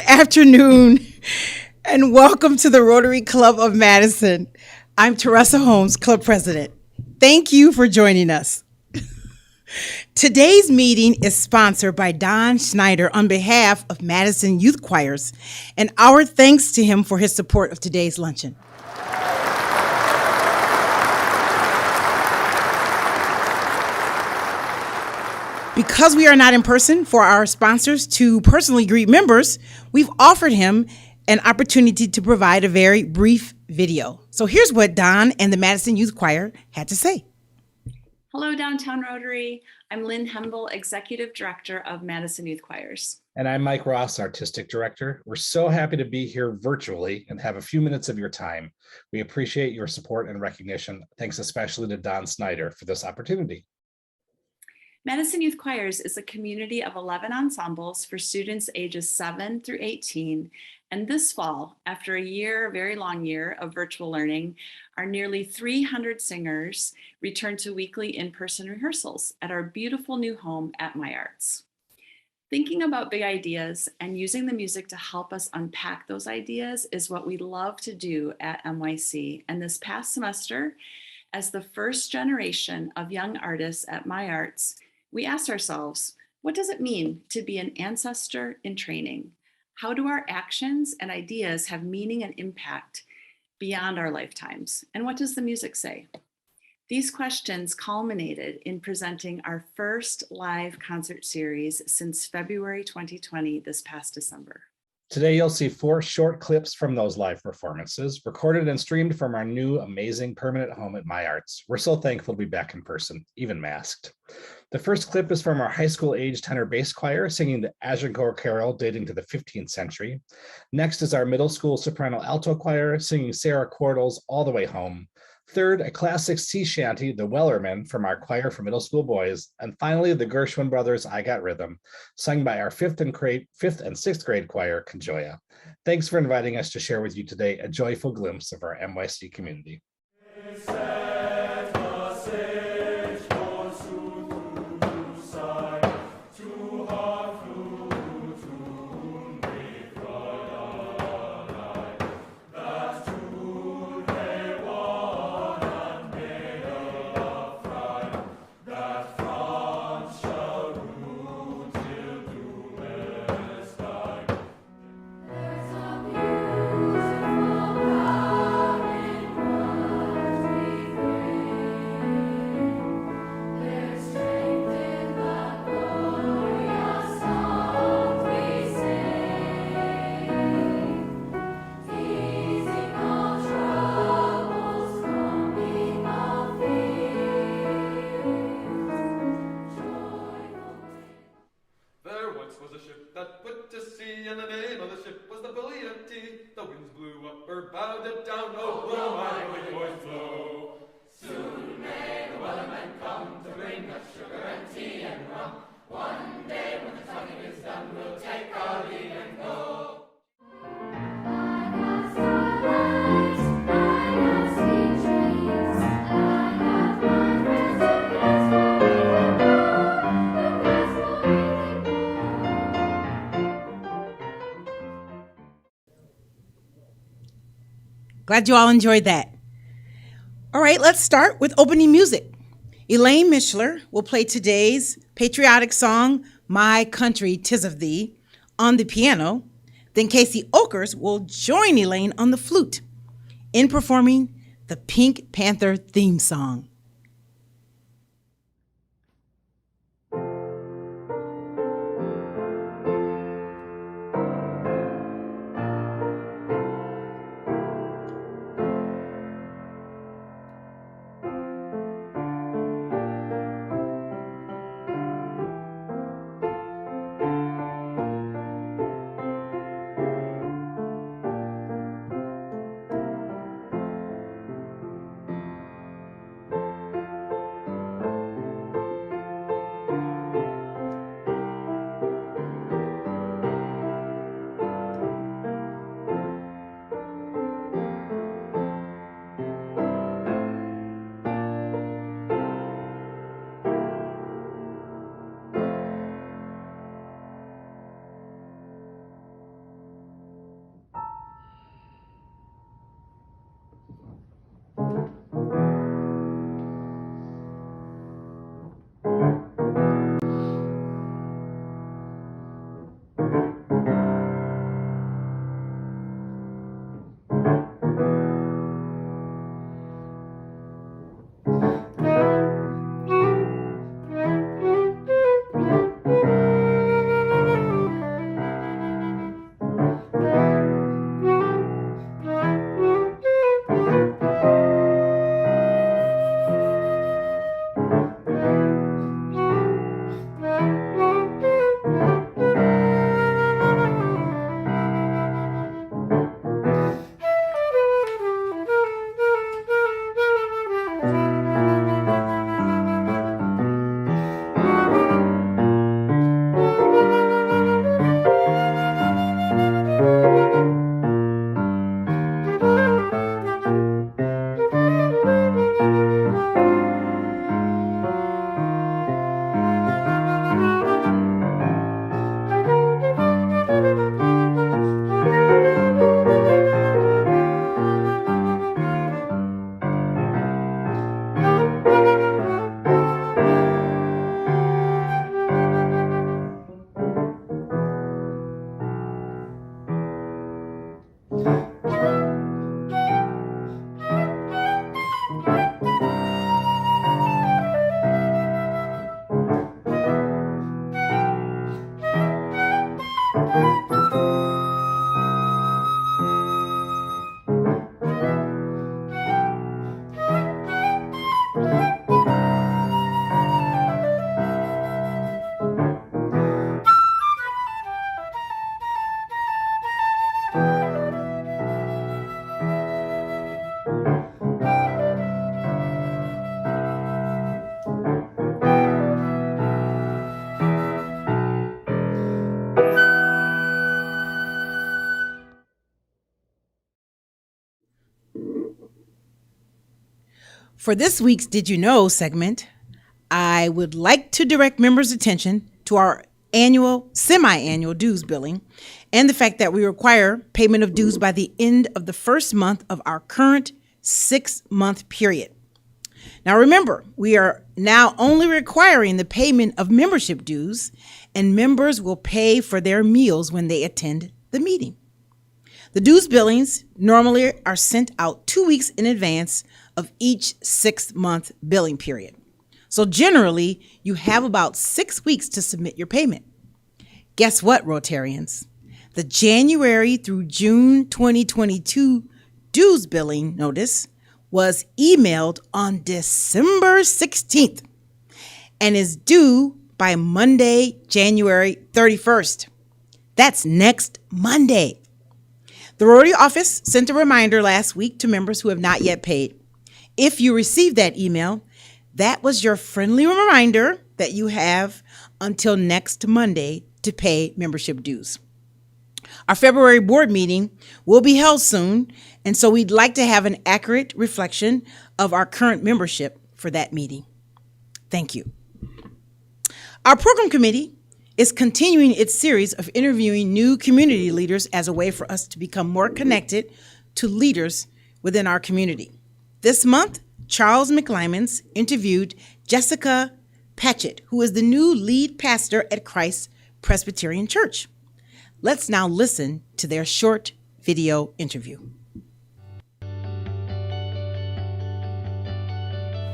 afternoon, and welcome to the Rotary Club of Madison. I'm Teresa Holmes, Club President. Thank you for joining us. Today's meeting is sponsored by Don Schneider on behalf of Madison Youth Choirs, and our thanks to him for his support of today's luncheon. Because we are not in person for our sponsors to personally greet members, we've offered him an opportunity to provide a very brief video. So here's what Don and the Madison Youth Choir had to say. Hello, Downtown Rotary. I'm Lynn Hemble, Executive Director of Madison Youth Choirs. And I'm Mike Ross, Artistic Director. We're so happy to be here virtually and have a few minutes of your time. We appreciate your support and recognition. Thanks especially to Don Snyder for this opportunity. Madison Youth Choirs is a community of 11 ensembles for students ages 7 through 18. And this fall, after a very long year of virtual learning, our nearly 300 singers return to weekly in-person rehearsals at our beautiful new home at My Arts. Thinking about big ideas and using the music to help us unpack those ideas is what we love to do at MYC. And this past semester, as the first generation of young artists at My Arts, we asked ourselves, what does it mean to be an ancestor in training? How do our actions and ideas have meaning and impact beyond our lifetimes? And what does the music say? These questions culminated in presenting our first live concert series since February 2020, this past December. Today, you'll see 4 short clips from those live performances, recorded and streamed from our new amazing permanent home at My Arts. We're so thankful to be back in person, even masked. The first clip is from our high school age tenor bass choir singing the Agincourt Carol dating to the 15th century. Next is our middle school soprano alto choir singing Sarah Cordell's All the Way Home. Third, a classic sea shanty, The Wellerman, from our choir for middle school boys. And finally, the Gershwin Brothers' I Got Rhythm, sung by our 5th and 6th grade choir, Conjoya. Thanks for inviting us to share with you today a joyful glimpse of our MYC community. Glad you all enjoyed that. All right, let's start with opening music. Elaine Mishler will play today's patriotic song, My Country, 'Tis of Thee, on the piano. Then Casey Okers will join Elaine on the flute in performing the Pink Panther theme song. For this week's Did You Know segment, I would like to direct members' attention to our semi-annual dues billing and the fact that we require payment of dues by the end of the first month of our current 6-month period. Now remember, we are now only requiring the payment of membership dues, and members will pay for their meals when they attend the meeting. The dues billings normally are sent out 2 weeks in advance of each 6-month billing period. So generally, you have about 6 weeks to submit your payment. Guess what, Rotarians? The January through June 2022 dues billing notice was emailed on December 16th and is due by Monday, January 31st. That's next Monday. The Rotary office sent a reminder last week to members who have not yet paid. If you received that email, that was your friendly reminder that you have until next Monday to pay membership dues. Our February board meeting will be held soon, and so we'd like to have an accurate reflection of our current membership for that meeting. Thank you. Our program committee is continuing its series of interviewing new community leaders as a way for us to become more connected to leaders within our community. This month, Charles McLymans interviewed Jessica Patchett, who is the new lead pastor at Christ Presbyterian Church. Let's now listen to their short video interview.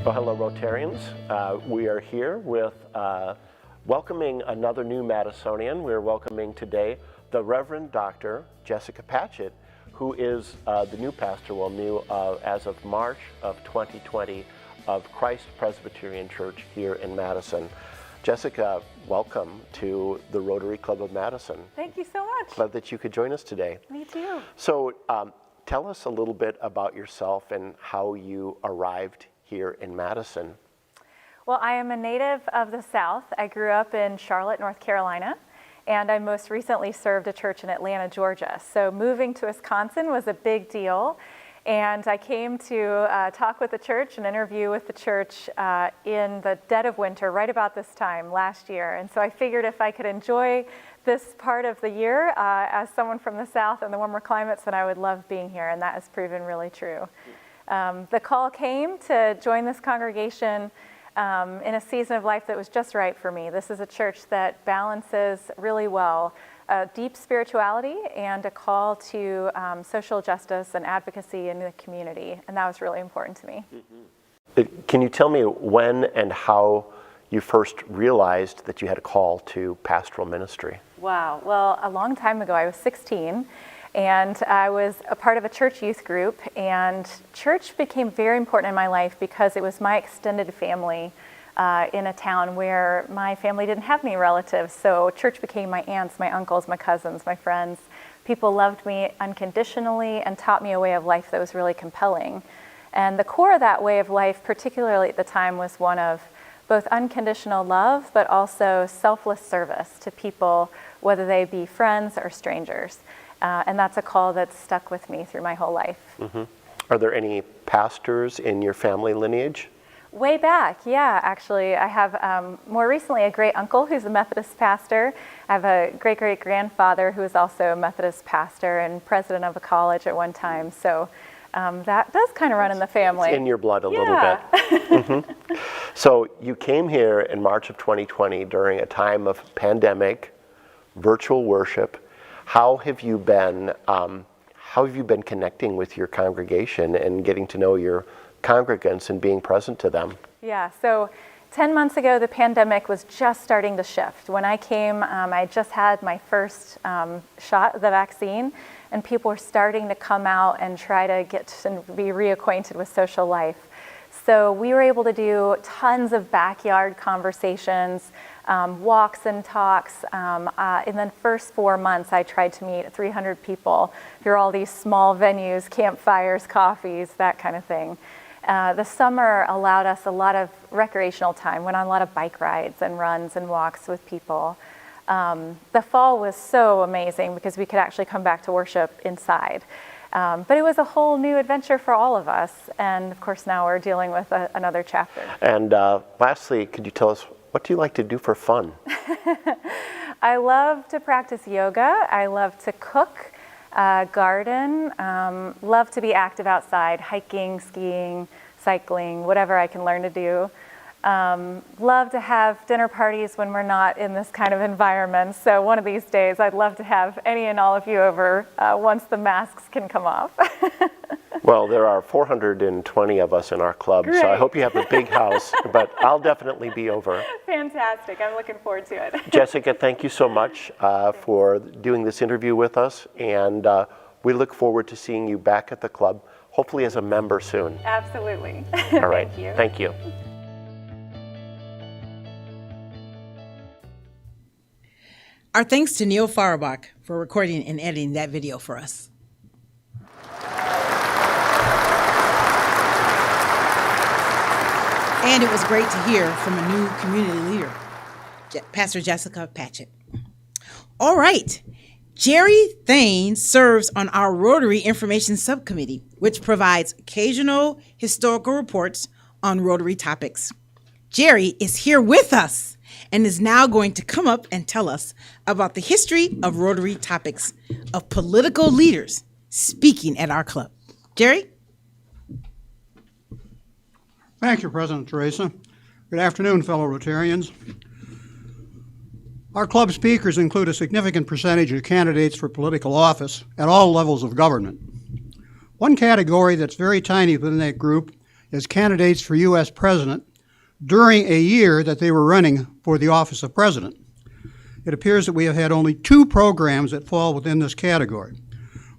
Well, hello, Rotarians. We are here with welcoming another new Madisonian. We're welcoming today the Reverend Dr. Jessica Patchett, who is the new pastor, new as of March of 2020 of Christ Presbyterian Church here in Madison. Jessica, welcome to the Rotary Club of Madison. Thank you so much. Glad that you could join us today. Me too. So tell us a little bit about yourself and how you arrived here in Madison. Well, I am a native of the South. I grew up in Charlotte, North Carolina, and I most recently served a church in Atlanta, Georgia. So moving to Wisconsin was a big deal, and I came to talk with the church and interview with the church in the dead of winter, right about this time last year. And so I figured if I could enjoy this part of the year as someone from the South and the warmer climates, then I would love being here, and that has proven really true. The call came to join this congregation in a season of life that was just right for me. This is a church that balances really well deep spirituality and a call to social justice and advocacy in the community, and that was really important to me. Mm-hmm. Can you tell me when and how you first realized that you had a call to pastoral ministry? Wow, well, a long time ago, I was 16, and I was a part of a church youth group, and church became very important in my life because it was my extended family in a town where my family didn't have any relatives. So church became my aunts, my uncles, my cousins, my friends. People loved me unconditionally and taught me a way of life that was really compelling. And the core of that way of life, particularly at the time, was one of both unconditional love, but also selfless service to people, whether they be friends or strangers. And that's a call that's stuck with me through my whole life. Mm-hmm. Are there any pastors in your family lineage? Way back, yeah, actually. I have more recently a great uncle who's a Methodist pastor. I have a great-great-grandfather who is also a Methodist pastor and president of a college at one time. So that does kind of run in the family. It's in your blood a little bit. Mm-hmm. So you came here in March of 2020 during a time of pandemic, virtual worship. How have you been connecting with your congregation and getting to know your congregants and being present to them? Yeah, so 10 months ago, the pandemic was just starting to shift. When I came, I just had my first shot of the vaccine, and people were starting to come out and try to get and be reacquainted with social life. So we were able to do tons of backyard conversations, walks and talks. In the first 4 months, I tried to meet 300 people through all these small venues, campfires, coffees, that kind of thing. The summer allowed us a lot of recreational time, went on a lot of bike rides and runs and walks with people. The fall was so amazing because we could actually come back to worship inside. But it was a whole new adventure for all of us. And of course, now we're dealing with another chapter. And lastly, could you tell us, what do you like to do for fun? I love to practice yoga. I love to cook, garden, love to be active outside, hiking, skiing, cycling, whatever I can learn to do. Love to have dinner parties when we're not in this kind of environment. So one of these days, I'd love to have any and all of you over once the masks can come off. Well, there are 420 of us in our club, Great. so I hope you have a big house, but I'll definitely be over. Fantastic. I'm looking forward to it. Jessica, thank you so much for doing this interview with us, and we look forward to seeing you back at the club, hopefully as a member soon. Absolutely. All right. Thank you. Thank you. Our thanks to Neil Farbach for recording and editing that video for us. And it was great to hear from a new community leader, Pastor Jessica Patchett. All right. Jerry Thane serves on our Rotary Information Subcommittee, which provides occasional historical reports on Rotary topics. Jerry is here with us and is now going to come up and tell us about the history of Rotary topics of political leaders speaking at our club. Jerry? Thank you, President Teresa. Good afternoon, fellow Rotarians. Our club speakers include a significant percentage of candidates for political office at all levels of government. One category that's very tiny within that group is candidates for U.S. President during a year that they were running for the office of President. It appears that we have had only 2 programs that fall within this category.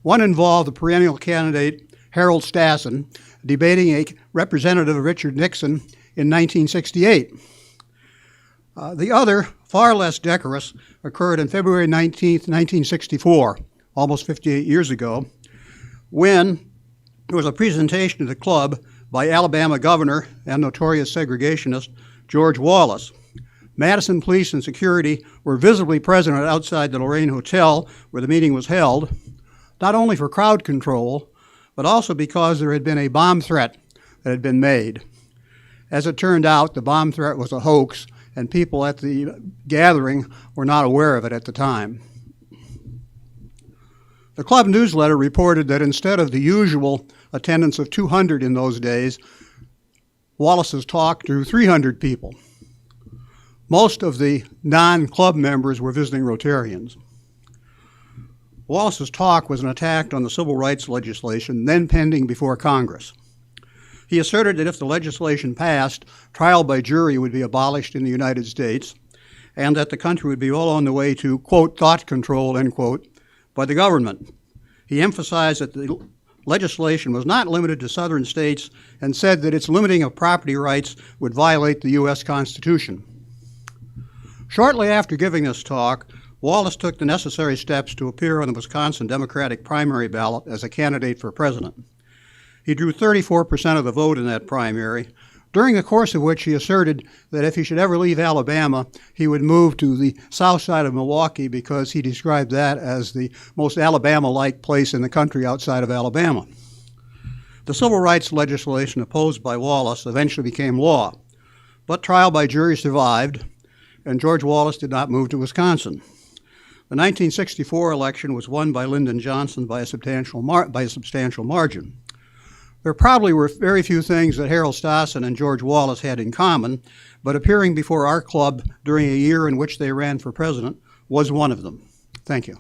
One involved the perennial candidate Harold Stassen debating a representative Richard Nixon in 1968. The other, far less decorous, occurred on February 19, 1964, almost 58 years ago, when there was a presentation to the club by Alabama governor and notorious segregationist George Wallace. Madison police and security were visibly present outside the Lorraine Hotel where the meeting was held, not only for crowd control, but also because there had been a bomb threat that had been made. As it turned out, the bomb threat was a hoax, and people at the gathering were not aware of it at the time. The club newsletter reported that instead of the usual attendance of 200 in those days, Wallace's talk drew 300 people. Most of the non-club members were visiting Rotarians. Wallace's talk was an attack on the civil rights legislation then pending before Congress. He asserted that if the legislation passed, trial by jury would be abolished in the United States, and that the country would be well on the way to, quote, thought control, end quote, by the government. He emphasized that the legislation was not limited to southern states and said that its limiting of property rights would violate the U.S. Constitution. Shortly after giving this talk, Wallace took the necessary steps to appear on the Wisconsin Democratic primary ballot as a candidate for president. He drew 34% of the vote in that primary, during the course of which he asserted that if he should ever leave Alabama, he would move to the south side of Milwaukee because he described that as the most Alabama-like place in the country outside of Alabama. The civil rights legislation opposed by Wallace eventually became law, but trial by jury survived, and George Wallace did not move to Wisconsin. The 1964 election was won by Lyndon Johnson by a substantial margin. There probably were very few things that Harold Stassen and George Wallace had in common, but appearing before our club during a year in which they ran for president was one of them. Thank you.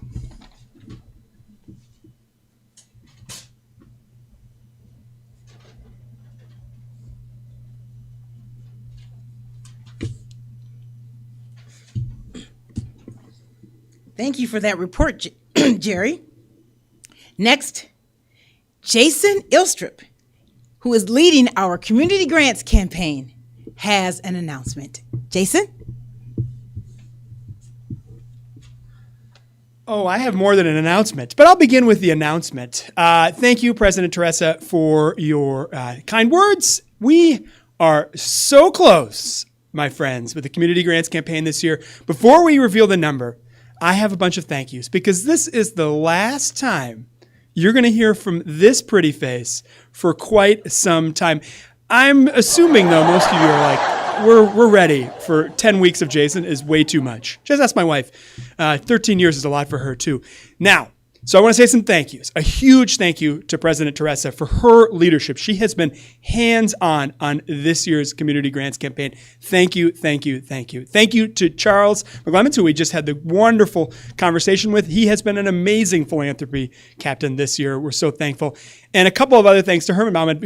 Thank you for that report, Jerry. Next, Jason Ilstrup, who is leading our community grants campaign, has an announcement. Jason? Oh, I have more than an announcement, but I'll begin with the announcement. Thank you, President Teresa, for your kind words. We are so close, my friends, with the community grants campaign this year. Before we reveal the number, I have a bunch of thank yous because this is the last time you're going to hear from this pretty face for quite some time. I'm assuming, though, most of you are like, we're ready for 10 weeks of Jason is way too much. Just ask my wife. 13 years is a lot for her, too. Now, so I want to say some thank yous. A huge thank you to President Teresa for her leadership. She has been hands-on on this year's Community Grants campaign. Thank you, thank you, thank you. Thank you to Charles McClements, who we just had the wonderful conversation with. He has been an amazing philanthropy captain this year. We're so thankful. And a couple of other thanks to Herman Bauman.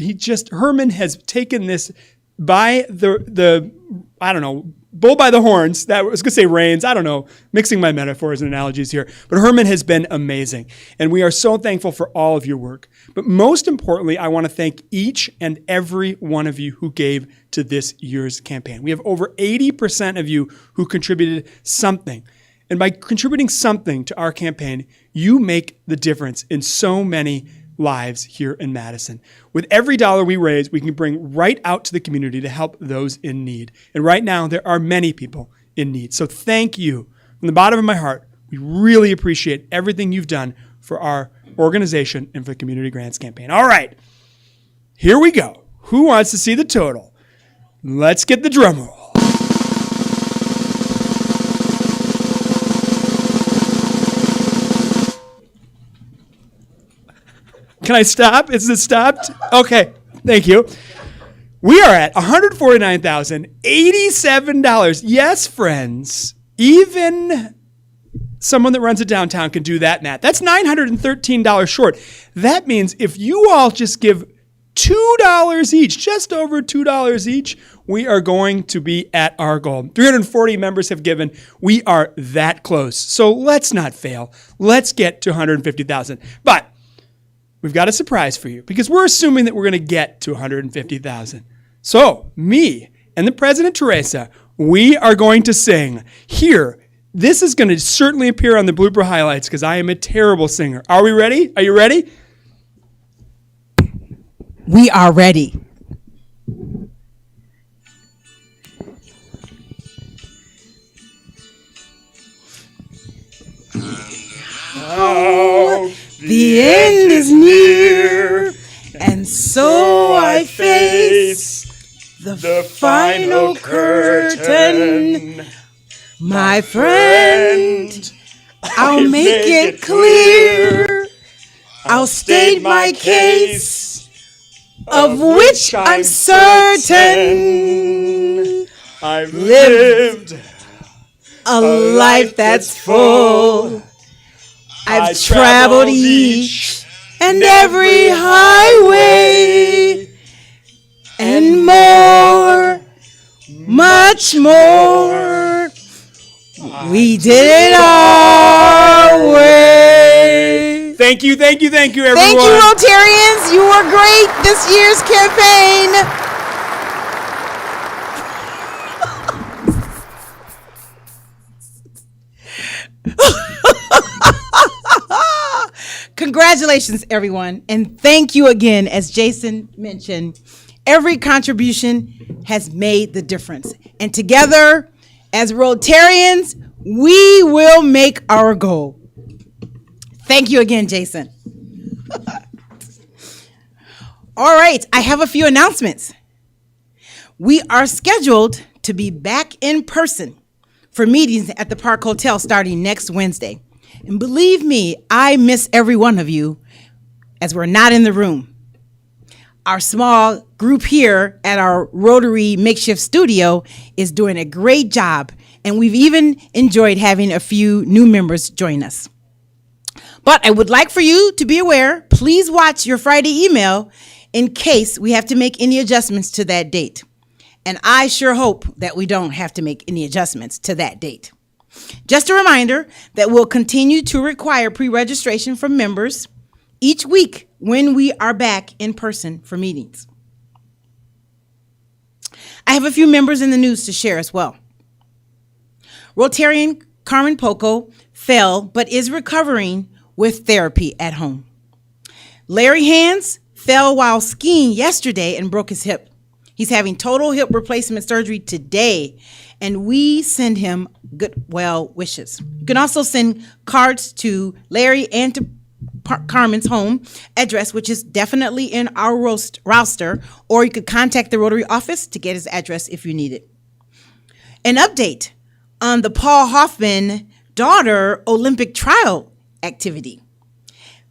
Herman has taken this by the I don't know, bull by the horns. That I was going to say reins. I don't know, mixing my metaphors and analogies here. But Herman has been amazing. And we are so thankful for all of your work. But most importantly, I want to thank each and every one of you who gave to this year's campaign. We have over 80% of you who contributed something. And by contributing something to our campaign, you make the difference in so many lives here in Madison. With every dollar we raise, we can bring right out to the community to help those in need. And right now, there are many people in need. So thank you. From the bottom of my heart, we really appreciate everything you've done for our organization and for the Community Grants campaign. All right, here we go. Who wants to see the total? Let's get the drum roll. Can I stop? Is it stopped? Okay, thank you. We are at $149,087. Yes, friends, even someone that runs a downtown can do that math. That's $913 short. That means if you all just give $2 each, just over $2 each, we are going to be at our goal. 340 members have given. We are that close. So let's not fail. Let's get to $150,000. But we've got a surprise for you because we're assuming that we're going to get to $150,000. So me and the President Teresa, we are going to sing here. This is going to certainly appear on the blooper highlights because I am a terrible singer. Are we ready? Are you ready? We are ready. Oh, the end is near, and so I face the final curtain. My friend, I'll make it clear. I'll state my case, of which I'm certain. I've lived a life that's full. I've traveled each and every highway and more, much more. We did it our way. Thank you, everyone. Thank you, Rotarians. You were great this year's campaign. Congratulations, everyone. And thank you again. As Jason mentioned, every contribution has made the difference. And together, as Rotarians, we will make our goal. Thank you again, Jason. All right, I have a few announcements. We are scheduled to be back in person for meetings at the Park Hotel starting next Wednesday. And believe me, I miss every one of you as we're not in the room. Our small group here at our Rotary makeshift studio is doing a great job, and we've even enjoyed having a few new members join us. But I would like for you to be aware, please watch your Friday email in case we have to make any adjustments to that date. And I sure hope that we don't have to make any adjustments to that date. Just a reminder that we'll continue to require pre-registration from members each week when we are back in person for meetings. I have a few members in the news to share as well. Rotarian Carmen Poco fell but is recovering with therapy at home. Larry Hands fell while skiing yesterday and broke his hip. He's having total hip replacement surgery today, and we send him good well wishes. You can also send cards to Larry and to Carmen's home address, which is definitely in our roster, or you could contact the Rotary office to get his address if you need it. An update on the Paul Hoffman daughter Olympic trial activity.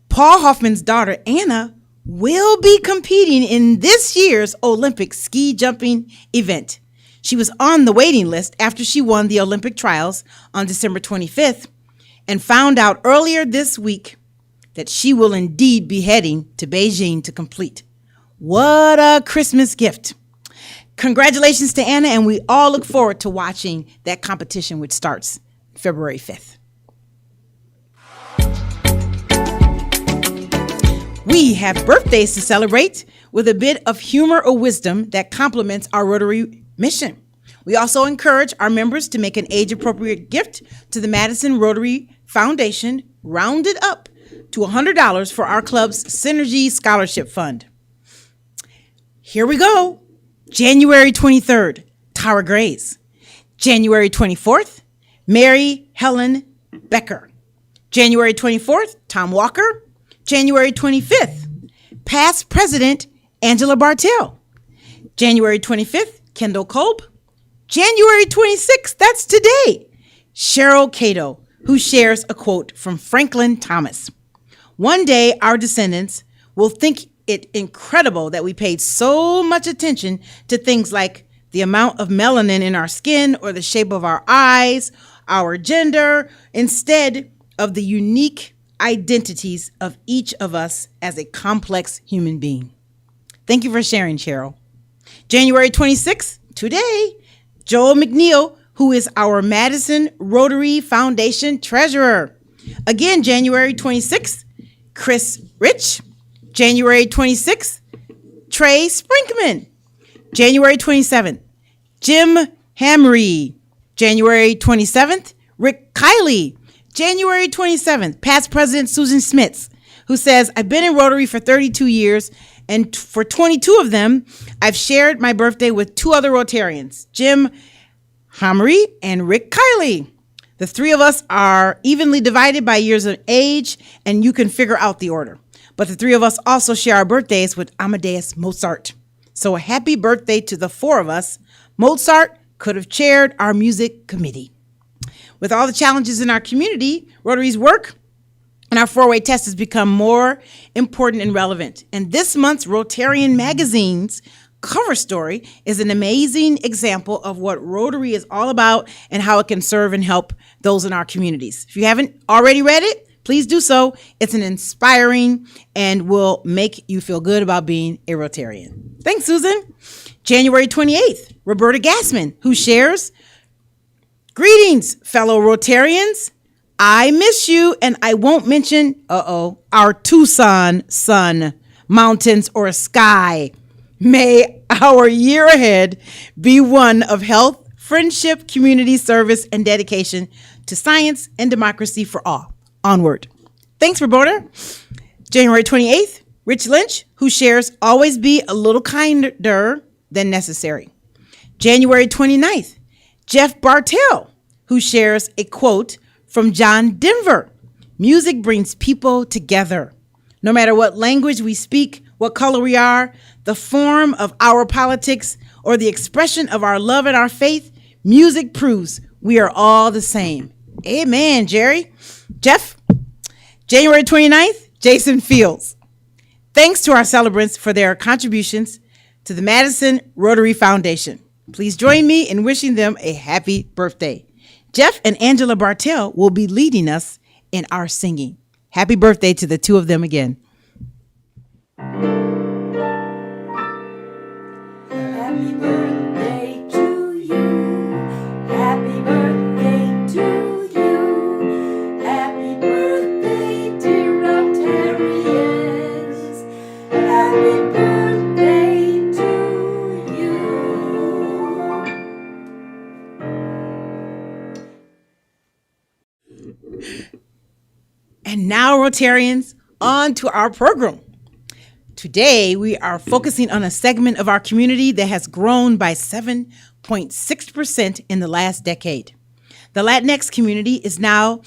Paul Hoffman's daughter, Anna, will be competing in this year's Olympic ski jumping event. She was on the waiting list after she won the Olympic trials on December 25th and found out earlier this week that she will indeed be heading to Beijing to complete. What a Christmas gift. Congratulations to Anna, and we all look forward to watching that competition, which starts February 5th. We have birthdays to celebrate with a bit of humor or wisdom that complements our Rotary mission. We also encourage our members to make an age-appropriate gift to the Madison Rotary Foundation, rounded up to $100 for our club's Synergy Scholarship Fund. Here we go. January 23rd, Tara Grays. January 24th, Mary Helen Becker. January 24th, Tom Walker. January 25th, past President Angela Bartell. January 25th, Kendall Kolb. January 26th, that's today, Cheryl Cato, who shares a quote from Franklin Thomas. One day, our descendants will think it incredible that we paid so much attention to things like the amount of melanin in our skin or the shape of our eyes, our gender, instead of the unique identities of each of us as a complex human being. Thank you for sharing, Cheryl. January 26th, today, Joel McNeil, who is our Madison Rotary Foundation treasurer. Again, January 26th, Chris Rich. January 26th, Trey Sprinkman. January 27th, Jim Hamry. January 27th, Rick Kiley. January 27th, past President Susan Smits, who says, I've been in Rotary for 32 years, and for 22 of them, I've shared my birthday with two other Rotarians, Jim Hamry and Rick Kiley. The three of us are evenly divided by years of age, and you can figure out the order. But the three of us also share our birthdays with Amadeus Mozart. So a happy birthday to the four of us. Mozart could have chaired our music committee. With all the challenges in our community, Rotary's work and our four-way test has become more important and relevant. And this month's Rotarian magazine's cover story is an amazing example of what Rotary is all about and how it can serve and help those in our communities. If you haven't already read it, please do so. It's an inspiring and will make you feel good about being a Rotarian. Thanks, Susan. January 28th, Roberta Gassman, who shares, greetings, fellow Rotarians. I miss you, and I won't mention, our Tucson sun, mountains, or sky. May our year ahead be one of health, friendship, community service, and dedication to science and democracy for all. Onward. Thanks, Roberta. January 28th, Rich Lynch, who shares, always be a little kinder than necessary. January 29th, Jeff Bartell, who shares a quote from John Denver. Music brings people together. No matter what language we speak, what color we are, the form of our politics, or the expression of our love and our faith, music proves we are all the same. Amen, Jerry. Jeff. January 29th, Jason Fields. Thanks to our celebrants for their contributions to the Madison Rotary Foundation. Please join me in wishing them a happy birthday. Jeff and Angela Bartell will be leading us in our singing. Happy birthday to the two of them again. Happy birthday to you. Happy birthday to you. Happy birthday, dear Rotarians. Happy birthday to you. And now, Rotarians, on to our program. Today, we are focusing on a segment of our community that has grown by 7.6% in the last decade. The Latinx community is now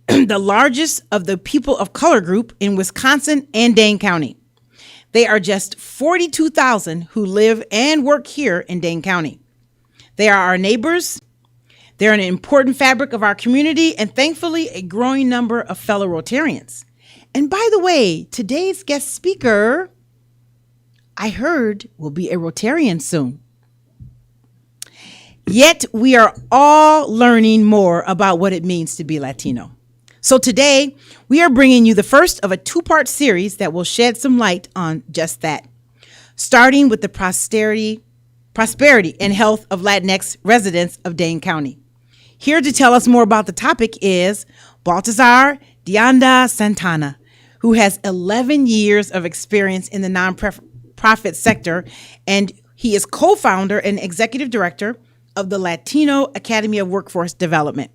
the largest of the people of color group in Wisconsin and Dane County. They are just 42,000 who live and work here in Dane County. They are our neighbors. They're an important fabric of our community and thankfully a growing number of fellow Rotarians. And by the way, today's guest speaker, I heard, will be a Rotarian soon. Yet we are all learning more about what it means to be Latino. So today, we are bringing you the first of a two-part series that will shed some light on just that, starting with the prosperity and health of Latinx residents of Dane County. Here to tell us more about the topic is Baltazar De Anda Santana, who has 11 years of experience in the nonprofit sector, and he is co-founder and executive director of the Latino Academy of Workforce Development.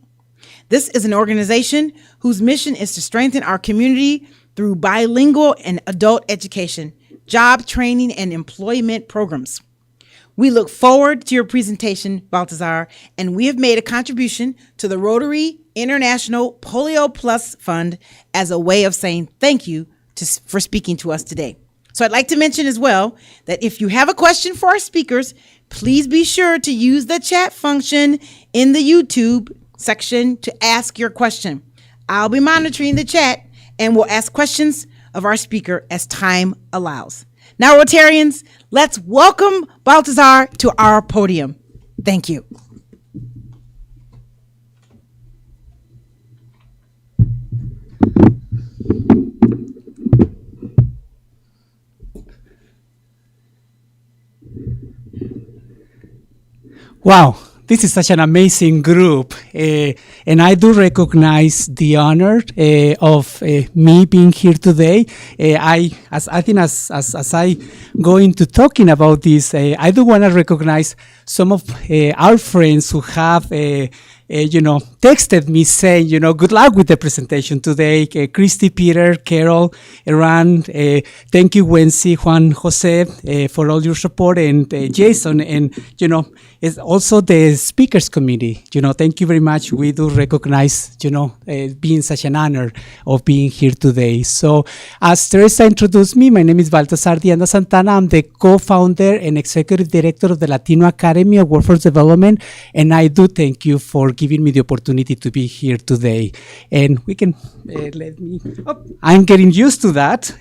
This is an organization whose mission is to strengthen our community through bilingual and adult education, job training, and employment programs. We look forward to your presentation, Baltazar, and we have made a contribution to the Rotary International Polio Plus Fund as a way of saying thank you for speaking to us today. So I'd like to mention as well that if you have a question for our speakers, please be sure to use the chat function in the YouTube section to ask your question. I'll be monitoring the chat and will ask questions of our speaker as time allows. Now, Rotarians, let's welcome Baltazar to our podium. Thank you. Wow, this is such an amazing group, and I do recognize the honor of me being here today. As I go into talking about this, I do want to recognize some of our friends who have texted me saying, good luck with the presentation today. Christy, Peter, Carol, Eran, thank you, Wency, Juan Jose, for all your support, and Jason, and, it's also the speakers committee. Thank you very much. We do recognize, being such an honor of being here today. So as Teresa introduced me, my name is Baltazar De Anda Santana. I'm the co-founder and executive director of the Latino Academy of Workforce Development, and I do thank you for giving me the opportunity to be here today. And we can, I'm getting used to that.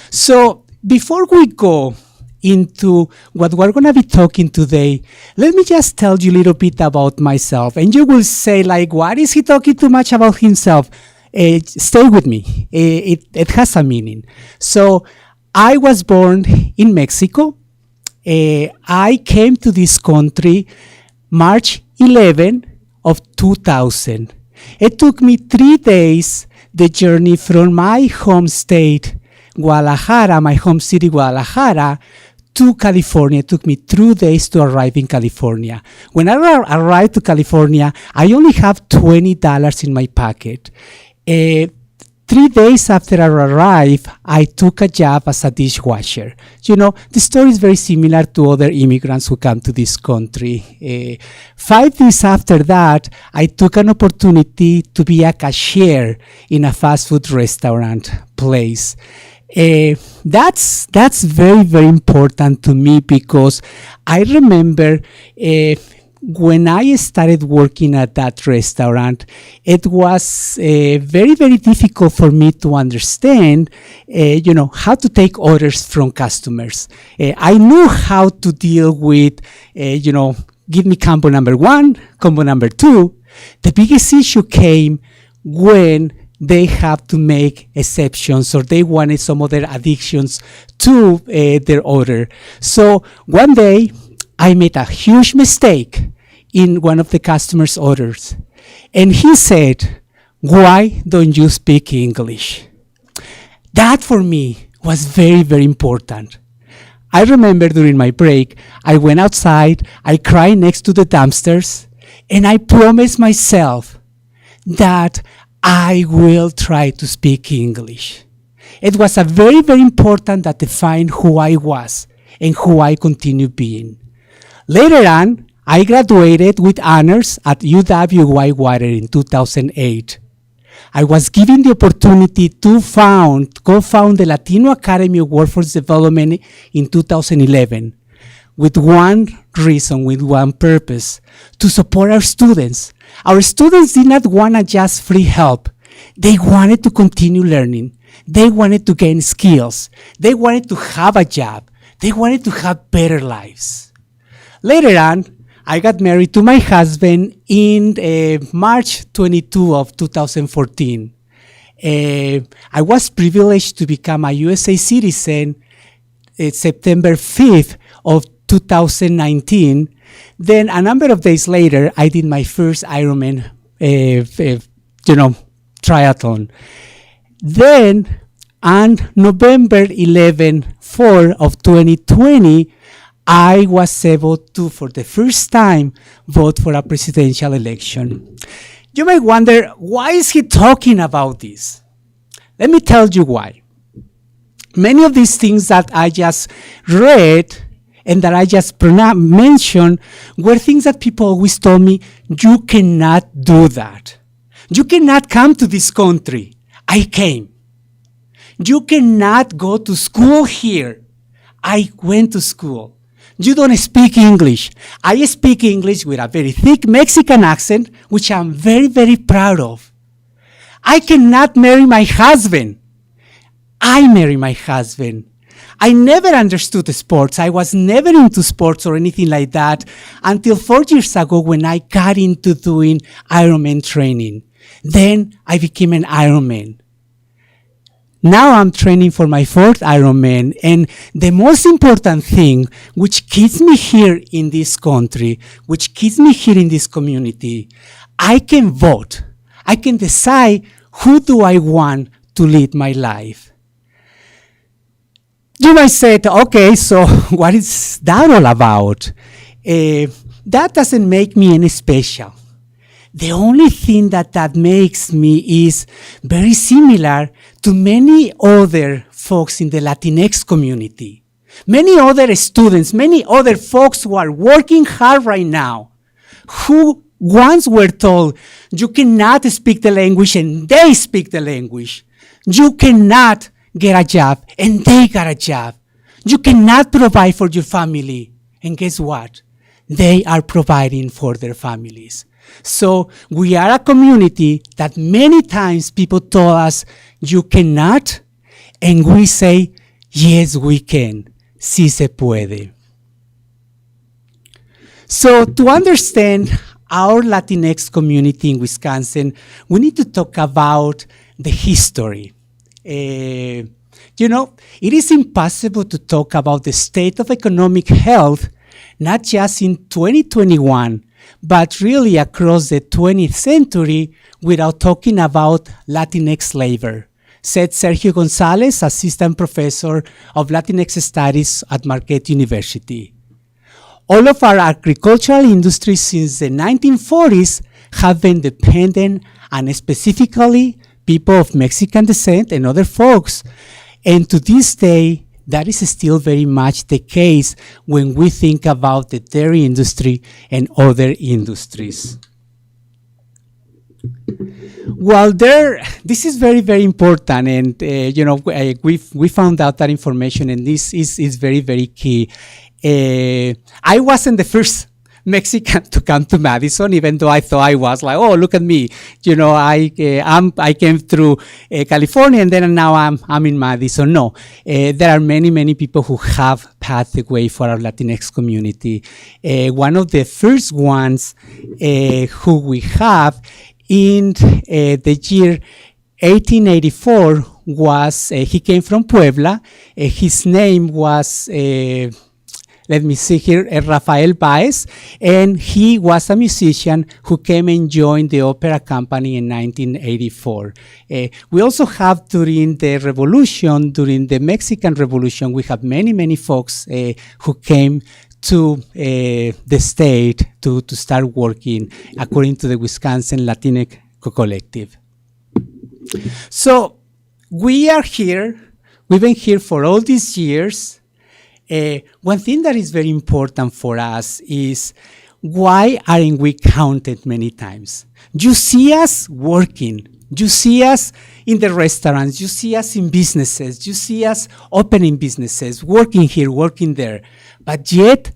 So before we go into what we're going to be talking today, let me just tell you a little bit about myself. And you will say, what is he talking too much about himself? Stay with me. It has a meaning. So I was born in Mexico. I came to this country March 11 of 2000. It took me 3 days, the journey from my home state, Guadalajara, my home city, Guadalajara, to California. It took me 2 days to arrive in California. When I arrived to California, I only have $20 in my pocket. 3 days after I arrived, I took a job as a dishwasher. The story is very similar to other immigrants who come to this country. 5 days after that, I took an opportunity to be a cashier in a fast food restaurant place. That's very, very important to me because I remember when I started working at that restaurant, it was very, very difficult for me to understand, how to take orders from customers. I knew how to deal with, give me combo number 1, combo number 2. The biggest issue came when they have to make exceptions or they wanted some other additions to their order. So one day I made a huge mistake in one of the customer's orders. And he said, "Why don't you speak English?" That for me was very, very important. I remember during my break, I went outside, I cried next to the dumpsters, and I promised myself that I will try to speak English. It was a very, very important that defined who I was and who I continue being. Later on, I graduated with honors at UW-Whitewater in 2008. I was given the opportunity to co-found the Latino Academy of Workforce Development in 2011 with one reason, with one purpose, to support our students. Our students did not want just free help. They wanted to continue learning. They wanted to gain skills. They wanted to have a job. They wanted to have better lives. Later on, I got married to my husband in March 22 of 2014. I was privileged to become a USA citizen September 5th of 2019. Then a number of days later, I did my first Ironman, triathlon. Then on November 4 of 2020, I was able to, for the first time, vote for a presidential election. You may wonder, why is he talking about this? Let me tell you why. Many of these things that I just read and that I just mentioned were things that people always told me, you cannot do that. You cannot come to this country. I came. You cannot go to school here. I went to school. You don't speak English. I speak English with a very thick Mexican accent, which I'm very, very proud of. I cannot marry my husband. I marry my husband. I never understood sports. I was never into sports or anything like that until 4 years ago when I got into doing Ironman training. Then I became an Ironman. Now I'm training for my 4th Ironman, and the most important thing, which keeps me here in this country, which keeps me here in this community, I can vote. I can decide who do I want to lead my life. You might say, okay, so what is that all about? That doesn't make me any special. The only thing that makes me is very similar to many other folks in the Latinx community. Many other students, many other folks who are working hard right now, who once were told, you cannot speak the language, and they speak the language. You cannot get a job, and they got a job. You cannot provide for your family, and guess what? They are providing for their families. So we are a community that many times people told us, you cannot, and we say, yes, we can. Sí se puede. So to understand our Latinx community in Wisconsin, we need to talk about the history. It is impossible to talk about the state of economic health, not just in 2021, but really across the 20th century without talking about Latinx labor, said Sergio Gonzalez, assistant professor of Latinx studies at Marquette University. All of our agricultural industries since the 1940s have been dependent on specifically people of Mexican descent and other folks. And to this day, that is still very much the case when we think about the dairy industry and other industries. Well, this is very, very important, and we found out that information, and this is very, very key. I wasn't the first Mexican to come to Madison, even though I thought I was like, oh, look at me. I came through California, and then now I'm in Madison. No, there are many, many people who have paved the way for our Latinx community. One of the first ones who we have in the year 1884 was, he came from Puebla. His name was, let me see here, Rafael Baez, and he was a musician who came and joined the opera company in 1984. We also have during the revolution, during the Mexican Revolution, we have many, many folks who came to the state to start working according to the Wisconsin Latinx Collective. So we are here, we've been here for all these years. One thing that is very important for us is why aren't we counted many times? You see us working. You see us in the restaurants. You see us in businesses. You see us opening businesses, working here, working there. But yet,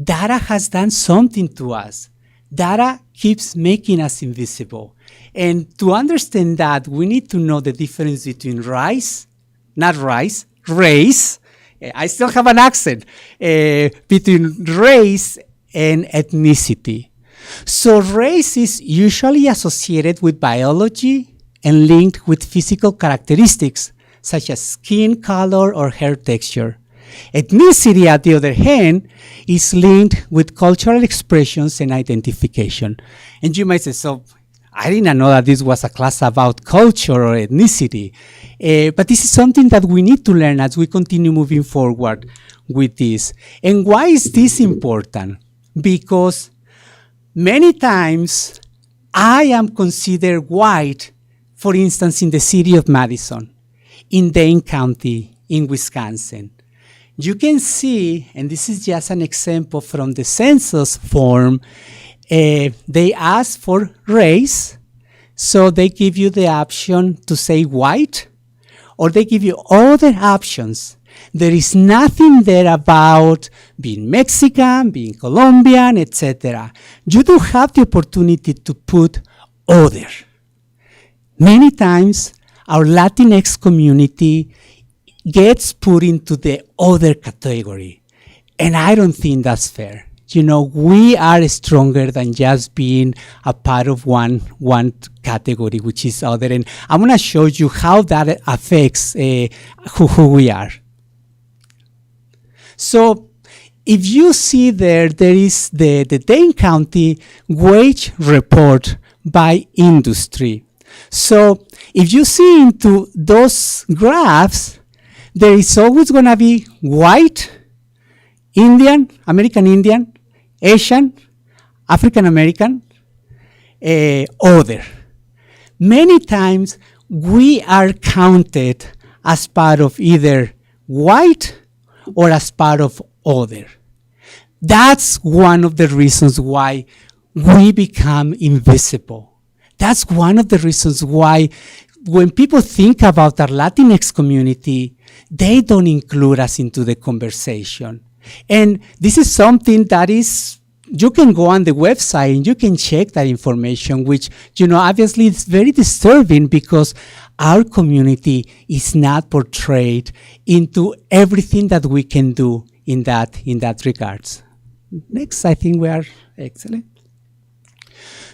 data has done something to us. Data keeps making us invisible. And to understand that, we need to know the difference between race. I still have an accent, between race and ethnicity. So race is usually associated with biology and linked with physical characteristics, such as skin color or hair texture. Ethnicity, on the other hand, is linked with cultural expressions and identification. And you might say, so I didn't know that this was a class about culture or ethnicity. But this is something that we need to learn as we continue moving forward with this. And why is this important? Because many times I am considered white, for instance, in the city of Madison, in Dane County, in Wisconsin. You can see, and this is just an example from the census form, they ask for race, so they give you the option to say white, or they give you other options. There is nothing there about being Mexican, being Colombian, etc. You do have the opportunity to put other. Many times, our Latinx community gets put into the other category, and I don't think that's fair. You know, we are stronger than just being a part of one category, which is other. And I'm going to show you how that affects who we are. So if you see there is the Dane County wage report by industry. So if you see into those graphs, there is always going to be white, Indian, American Indian, Asian, African American, other. Many times we are counted as part of either white or as part of other. That's one of the reasons why we become invisible. That's one of the reasons why when people think about our Latinx community, they don't include us into the conversation. And this is something that is, you can go on the website and you can check that information, which, you know, obviously it's very disturbing because our community is not portrayed into everything that we can do in that regards. Next, I think we are excellent.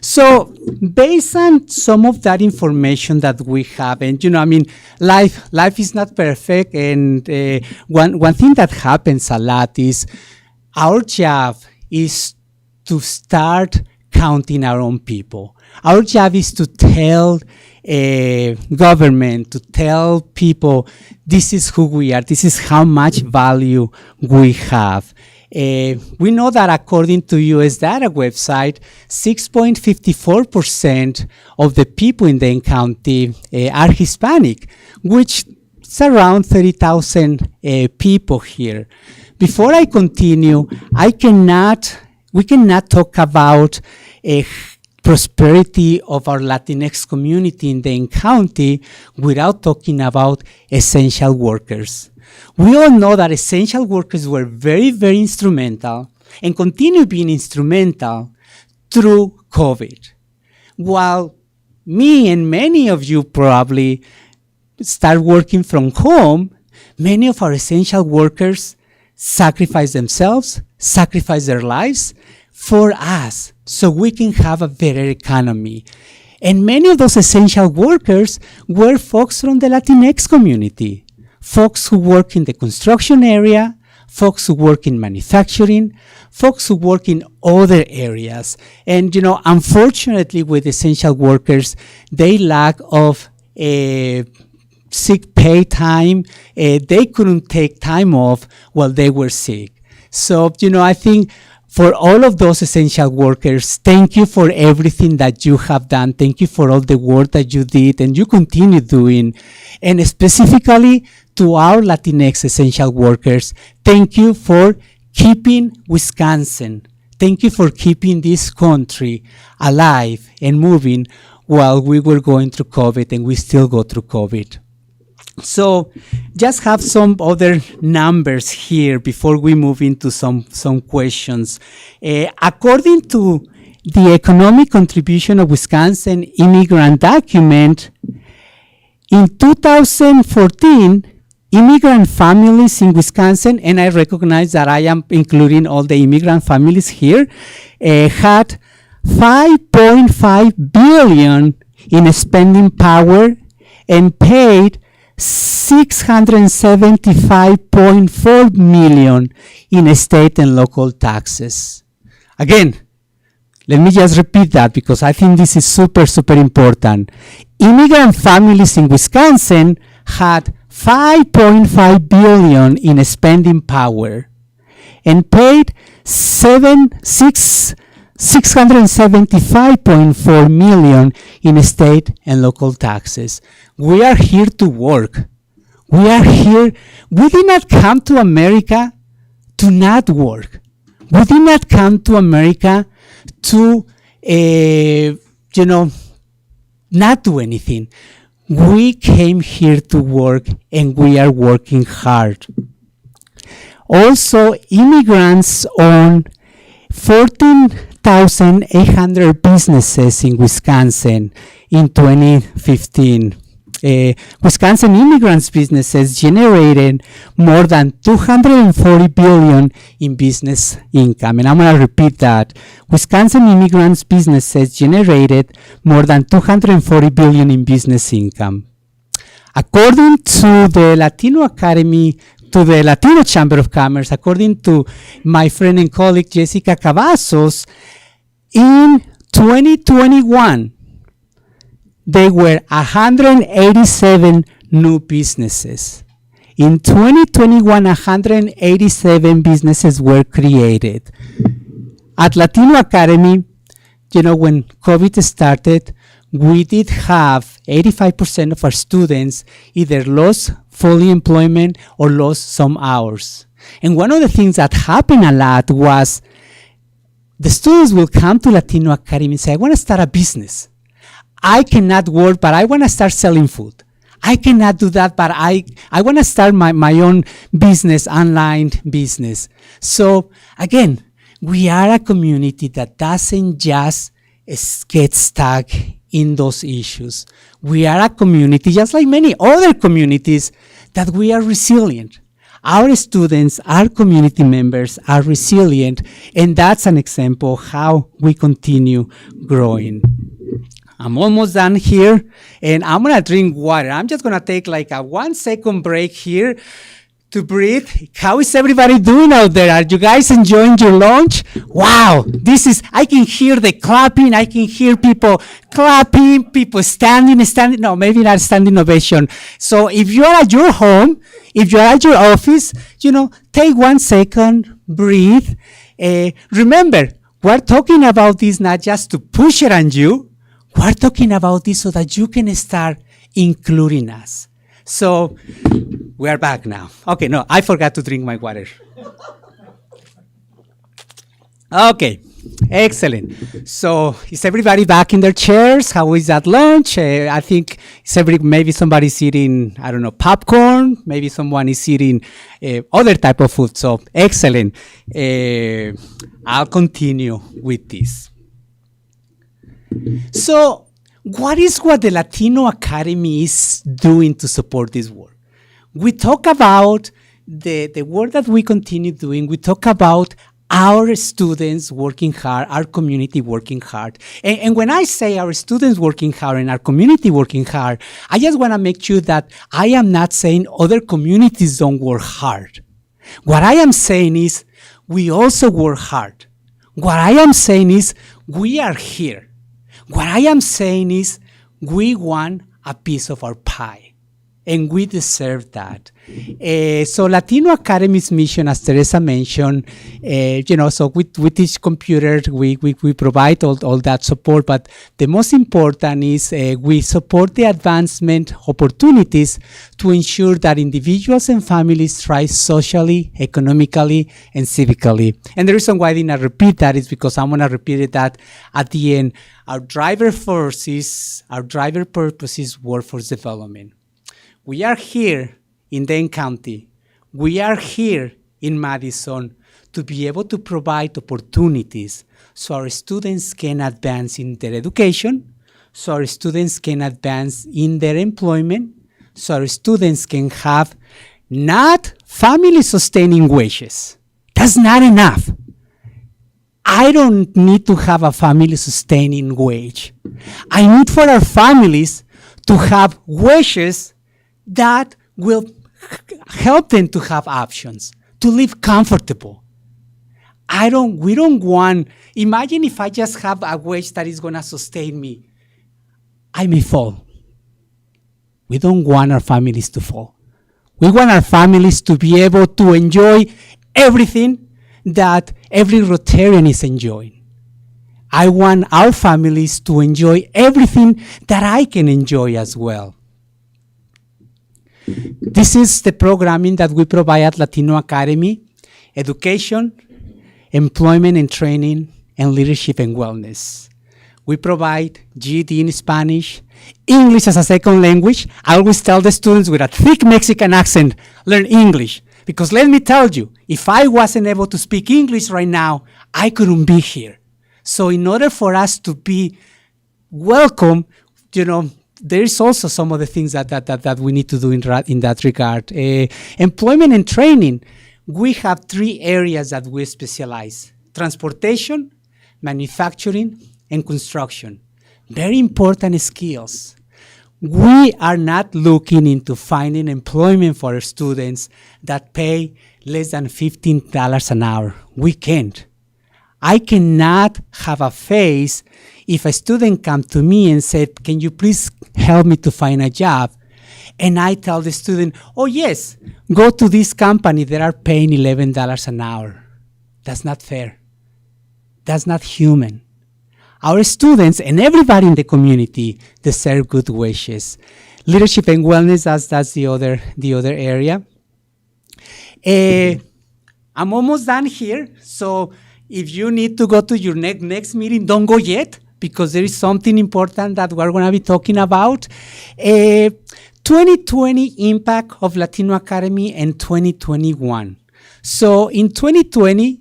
So based on some of that information that we have, and you know, I mean, life is not perfect, and one thing that happens a lot is our job is to start counting our own people. Our job is to tell government, to tell people, this is who we are, this is how much value we have. We know that according to US data website, 6.54% of the people in Dane County are Hispanic, which is around 30,000 people here. Before I continue, we cannot talk about prosperity of our Latinx community in Dane County without talking about essential workers. We all know that essential workers were very, very instrumental and continue being instrumental through COVID. While me and many of you probably start working from home, many of our essential workers sacrifice themselves, sacrifice their lives for us so we can have a better economy. And many of those essential workers were folks from the Latinx community. Folks who work in the construction area, folks who work in manufacturing, folks who work in other areas. And, you know, unfortunately with essential workers, they lack of sick pay time. They couldn't take time off while they were sick. So, you know, I think for all of those essential workers, thank you for everything that you have done. Thank you for all the work that you did and you continue doing. And specifically to our Latinx essential workers, thank you for keeping Wisconsin. thank you for keeping this country alive and moving while we were going through COVID, and we still go through COVID. So just have some other numbers here before we move into some questions. According to the economic contribution of Wisconsin immigrant document, in 2014, immigrant families in Wisconsin, and I recognize that I am including all the immigrant families here, had $5.5 billion in spending power and paid $675.4 million in state and local taxes. Again, let me just repeat that because I think this is super, super important. Immigrant families in Wisconsin had $5.5 billion in spending power and paid $675.4 million in state and local taxes. We are here to work. We are here. We did not come to America to not work. We did not come to America to, not do anything. We came here to work, and we are working hard. Also, immigrants own 14,800 businesses in Wisconsin in 2015. Wisconsin immigrants' businesses generated more than $240 billion in business income. And I'm going to repeat that. Wisconsin immigrants' businesses generated more than $240 billion in business income. According to the Latino Academy, to the Latino Chamber of Commerce, according to my friend and colleague Jessica Cavazos, in 2021, there were 187 new businesses. In 2021, 187 businesses were created. At Latino Academy, when COVID started, we did have 85% of our students either lost full employment or lost some hours. And one of the things that happened a lot was the students will come to Latino Academy and say, I want to start a business. I cannot work, but I want to start selling food. I cannot do that, but I want to start my own business, online business. So again, we are a community that doesn't just get stuck in those issues. We are a community, just like many other communities, that we are resilient. Our students, our community members are resilient, and that's an example of how we continue growing. I'm almost done here, and I'm going to drink water. I'm just going to take like a 1 second break here to breathe. How is everybody doing out there? Are you guys enjoying your lunch? Wow, I can hear the clapping. I can hear people clapping, people standing. No, maybe not standing ovation. So if you're at your home, if you're at your office, take 1 second, breathe. Remember, we're talking about this not just to push it on you. We're talking about this so that you can start including us. So we are back now. Okay, no, I forgot to drink my water. Okay, excellent. So is everybody back in their chairs? How is that lunch? I think maybe somebody's eating, popcorn. Maybe someone is eating other type of food. So excellent. I'll continue with this. So what the Latino Academy is doing to support this work? We talk about the work that we continue doing. We talk about our students working hard, our community working hard. And when I say our students working hard and our community working hard, I just want to make sure that I am not saying other communities don't work hard. What I am saying is we also work hard. What I am saying is we are here. What I am saying is we want a piece of our pie. and we deserve that. So Latino Academy's mission, as Teresa mentioned, so we teach computers, we provide all that support, but the most important is we support the advancement opportunities to ensure that individuals and families thrive socially, economically, and civically. And the reason why I did not repeat that is because I'm going to repeat that at the end. Our driver purpose is workforce development. We are here in Dane County. We are here in Madison to be able to provide opportunities so our students can advance in their education, so our students can advance in their employment, so our students can have not family-sustaining wages. That's not enough. I don't need to have a family-sustaining wage. I need for our families to have wages that will help them to have options, to live comfortable. We don't want, imagine if I just have a wage that is going to sustain me. I may fall. We don't want our families to fall. We want our families to be able to enjoy everything that every Rotarian is enjoying. I want our families to enjoy everything that I can enjoy as well. This is the programming that we provide at Latino Academy: education, employment and training, and leadership and wellness. We provide GED in Spanish, English as a second language. I always tell the students with a thick Mexican accent, learn English. Because let me tell you, if I wasn't able to speak English right now, I couldn't be here. So in order for us to be welcome, there is also some of the things that we need to do in that regard. Employment and training, we have 3 areas that we specialize: transportation, manufacturing, and construction. Very important skills. We are not looking into finding employment for our students that pay less than $15 an hour. We can't. I cannot have a face if a student come to me and said, can you please help me to find a job? And I tell the student, oh yes, go to this company that are paying $11 an hour. That's not fair. That's not human. Our students and everybody in the community deserve good wages. Leadership and wellness, that's the other area. I'm almost done here. So if you need to go to your next meeting, don't go yet, because there is something important that we're going to be talking about. 2020 impact of Latino Academy and 2021. So in 2020,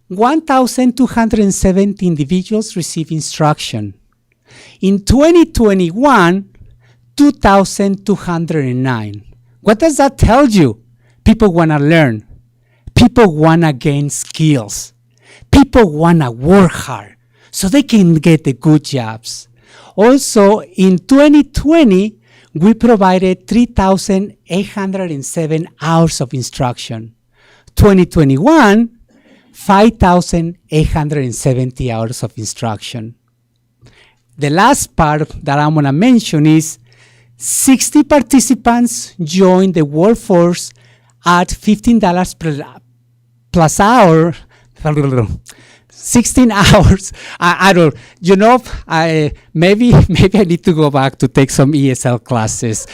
1,270 individuals receive instruction. In 2021, 2,209. What does that tell you? People want to learn. People want to gain skills. People want to work hard so they can get the good jobs. Also, in 2020, we provided 3,807 hours of instruction. 2021, 5,870 hours of instruction. The last part that I'm going to mention is 60 participants joined the workforce at $15 plus hour. 16 hours. I don't, maybe I need to go back to take some ESL classes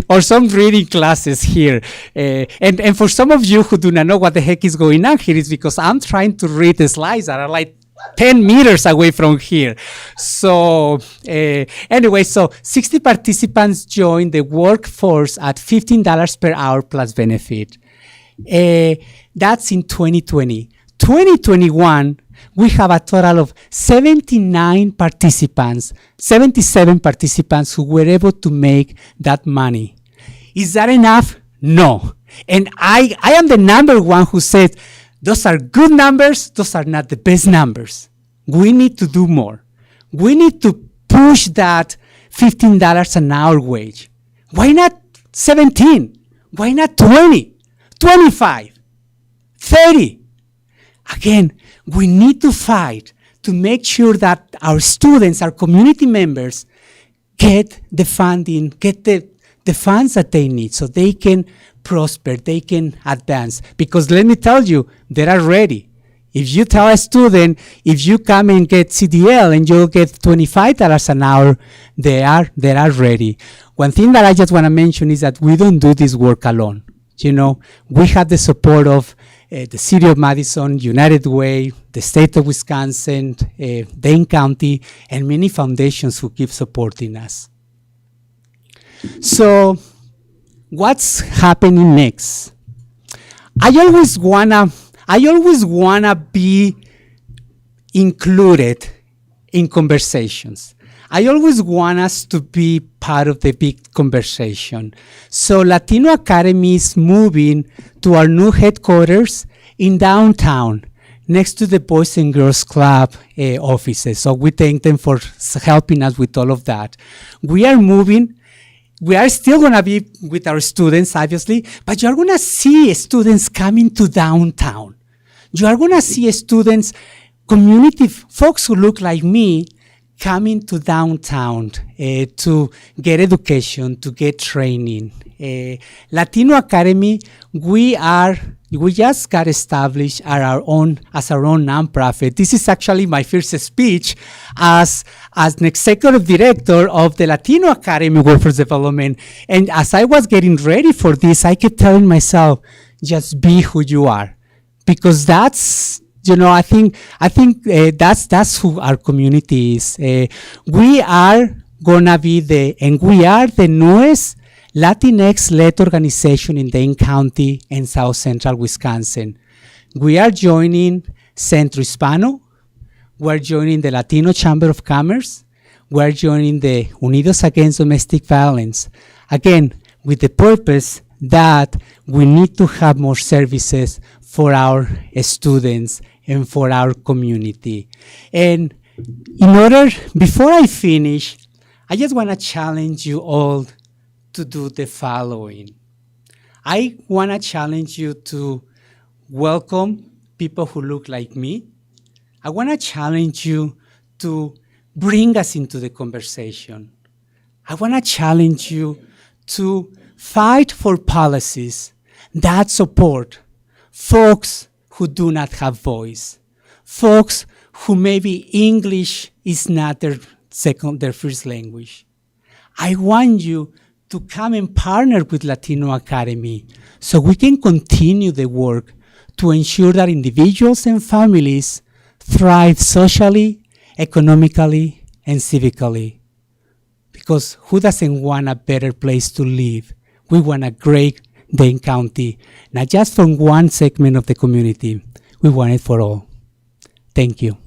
or some reading classes here. And for some of you who do not know what the heck is going on here, is because I'm trying to read the slides that are like 10 meters away from here. So anyway, so 60 participants joined the workforce at $15 per hour plus benefit. That's in 2020. 2021, we have a total of 77 participants who were able to make that money. Is that enough? No. And I am the number one who said, those are good numbers, those are not the best numbers. We need to do more. We need to push that $15 an hour wage. Why not 17? Why not 20? 25? 30? Again, we need to fight to make sure that our students, our community members, get the funding, get the the funds that they need so they can prosper, they can advance. Because let me tell you, they are ready. If you tell a student, if you come and get CDL and you'll get $25 an hour, they are ready. One thing that I just want to mention is that we don't do this work alone. You know, we have the support of the City of Madison, United Way, the State of Wisconsin, Dane County, and many foundations who keep supporting us. So, what's happening next? I always wanna be included in conversations. I always want us to be part of the big conversation. So Latino Academy is moving to our new headquarters in downtown, next to the Boys and Girls Club offices. So we thank them for helping us with all of that. We are moving. We are still going to be with our students, obviously, but you're going to see students coming to downtown. You are going to see students, community folks who look like me, coming to downtown to get education, to get training. Latino Academy, we just got established as our own nonprofit. This is actually my first speech as an executive director of the Latino Academy Workforce Development. And as I was getting ready for this, I kept telling myself, just be who you are. Because that's, you know, I think that's who our community is. We are gonna be we are the newest Latinx-led organization in Dane County and South Central Wisconsin. We are joining Centro Hispano. We're joining the Latino Chamber of Commerce. We're joining the Unidos Against Domestic Violence. Again, with the purpose that we need to have more services for our students and for our community. And before I finish, I just want to challenge you all to do the following. I want to challenge you to welcome people who look like me. I want to challenge you to bring us into the conversation. I want to challenge you to fight for policies that support folks who do not have voice, folks who maybe English is not their first language. I want you to come and partner with Latino Academy so we can continue the work to ensure that individuals and families thrive socially, economically, and civically. Because who doesn't want a better place to live? We want a great Dane County, not just from one segment of the community. We want it for all. Thank you.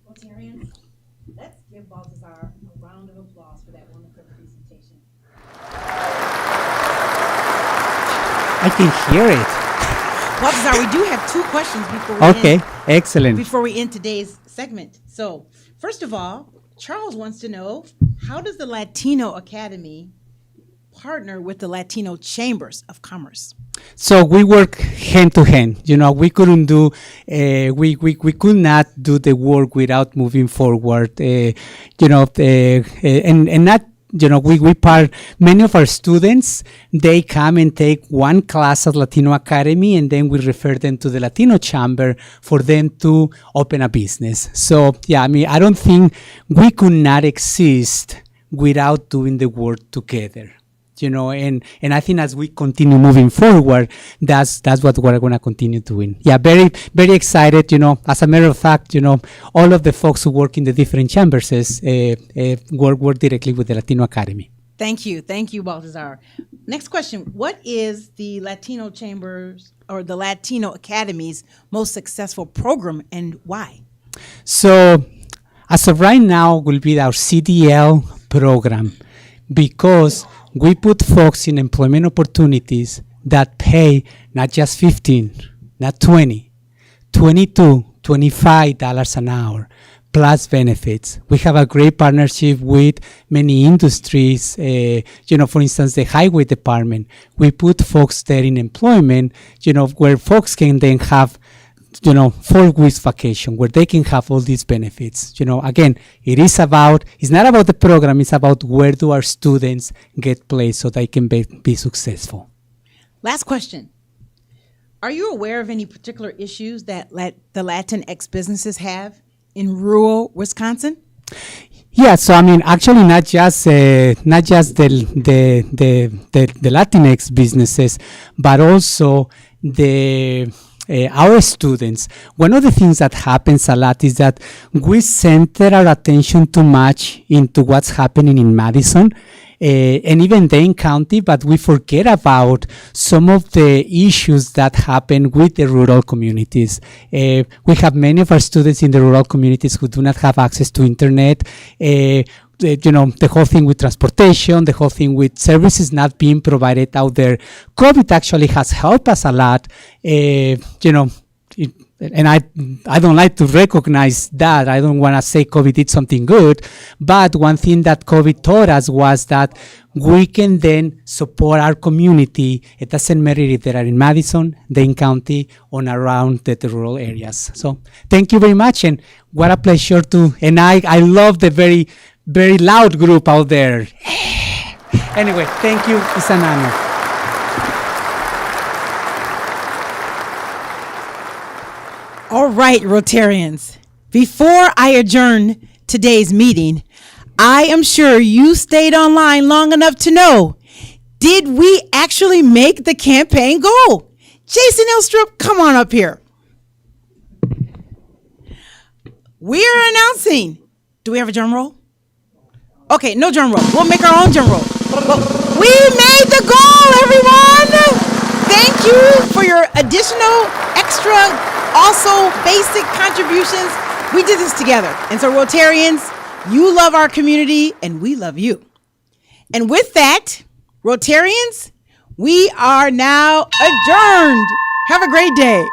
Rotarians, let's give Baltazar a round of applause for that wonderful presentation. I can hear it. Baltazar, we do have two questions before we end today's segment. So, first of all, Charles wants to know, how does the Latino Academy partner with the Latino Chambers of Commerce? So we work hand to hand. You know, we couldn't do, we could not do the work without moving forward. And not, you know, we part, many of our students, they come and take one class at Latino Academy, and then we refer them to the Latino Chamber for them to open a business. So, yeah, I mean, I don't think we could not exist without doing the work together. You know, and I think as we continue moving forward, that's what we're going to continue doing. Yeah, very, very excited. You know, as a matter of fact, you know, all of the folks who work in the different chambers work directly with the Latino Academy. Thank you, Baltazar. Next question: what is the Latino Chambers or the Latino Academy's most successful program, and why? So, as of right now, will be our CDL program, because we put folks in employment opportunities that pay not just $15, not $20, $22, $25 an hour, plus benefits. We have a great partnership with many industries. For instance, the highway department. We put folks there in employment, where folks can then have 4 weeks vacation where they can have all these benefits. Again, it's not about the program, it's about where do our students get placed so they can be successful. Last question. Are you aware of any particular issues that the Latinx businesses have in rural Wisconsin? Yeah, so I mean, actually, not just the Latinx businesses, but also our students. One of the things that happens a lot is that we center our attention too much into what's happening in Madison and even Dane County, but we forget about some of the issues that happen with the rural communities. We have many of our students in the rural communities who do not have access to internet. The whole thing with transportation, the whole thing with services not being provided out there. COVID actually has helped us a lot. And I don't like to recognize that. I don't want to say COVID did something good. But one thing that COVID taught us was that we can then support our community. It doesn't matter if they are in Madison, Dane County, or around the rural areas. So thank you very much. And what a pleasure and I love the very, very loud group out there. Anyway, thank you. It's an honor. All right, Rotarians. Before I adjourn today's meeting, I am sure you stayed online long enough to know, did we actually make the campaign goal? Jason Ilstrup, come on up here. We are announcing. Do we have a drum roll? Okay, no drum roll. We'll make our own drum roll. We made the goal, everyone! Thank you for your additional, extra, also basic contributions. We did this together. And so Rotarians, you love our community and we love you. And with that, Rotarians, we are now adjourned. Have a great day.